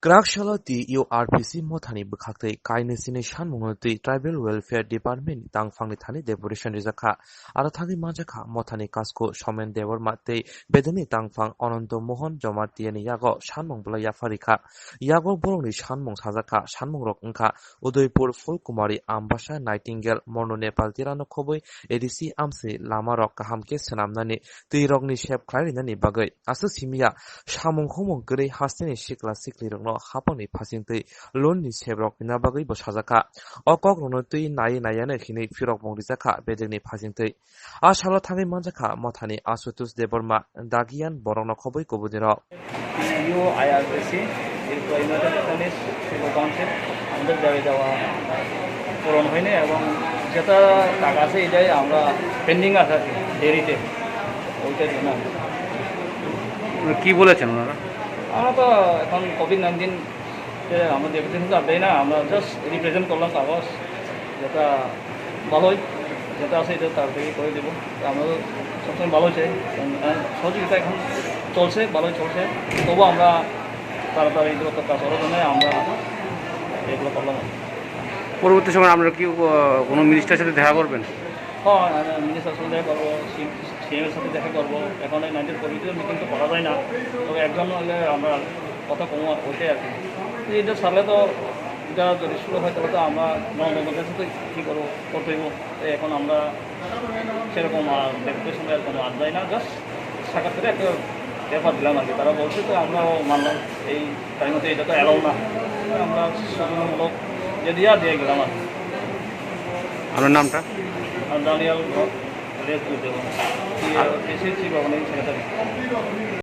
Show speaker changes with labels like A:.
A: Krakshalo ti URPC mothani bkhaktai kainesini shanmungno ti Tribal Welfare Department tangfangni thani deputation rijaka aro thani majaka mothani kasko somen debor matei bedeni tangfang Ananto Mohan Jomatiani yago shanmung bla yafarika yago borongni shanmung sajaka shanmung rok wngkha Udaipur Fulkumari Ambasha Nightingale Mono Nepal tirano khoboi ADC amsi lama rok kahamke senamnani tui rokni sep khlairinani bagai asu simia samung khomong gărei hasteni sikla sikli rokno hapangni phasingtui loan ni sebrok bina bagui bo sajaka okok rokno tui nai naiane khini firok bongrijaka bedegni phasingtui a salo thangai manjaka mothani Asutosh Deborma dagian borokno khoboi kobudiro
B: U IRPC এরপর United Nations civil council আমাদের দাবি দেওয়া পূরণ হয়নি এবং যেটা টাকা আছে এটাই আমরা পেন্ডিং আছে আর কি দেরিতে ওইটার জন্য
C: কি বলেছেন ওনারা?
B: আমরা তো এখন কোভিড-19 আমরা ডেপুটেশন তো দেয় না, আমরা জাস্ট রিপ্রেজেন্ট করলাম কাগজ যেটা ভালোই যেটা আছে এটা তাড়াতাড়ি করে দেবো। আমরা সবসময় ভালো চাই, সহযোগিতা এখন চলছে, ভালোই চলছে, তবুও আমরা তাড়াতাড়ি এগুলো কাজ করার জন্য আমরা এগুলো করলাম।
C: পরবর্তী সময় আপনারা কি কোনো মিনিস্টারের সাথে দেখা করবেন?
B: হ্যাঁ, মিনিস্টার সাথে দেখা করবো, সিএমের সাথে দেখা করবো। এখন এই 90 কমিটির মিটিং তো করা যায় না, তবে একজন হলে আমরা কথা কমো ওইটাই আর কি। এটা সারলে তো এটা যদি শুরু হয় তাহলে তো আমরা নর্মালের সাথে কী করবো করতে হইব। এখন আমরা সেরকম ডেপুটেশনে কোনো আর যাই না, জাস্ট সাক্ষাৎ করে একটা ব্যাপার দিলাম আর কি। তারা বলছে তো আমরাও মানলাম এই টাইমতে এটা তো অ্যালাউ না, আমরা সচেতনমূলক যে দিয়ে গেলাম আর কি।
C: আপনার নামটা?
B: দানিয়াল রেস উদ্যোগ, চিফ অর্গানাইজিং সেক্রেটারি।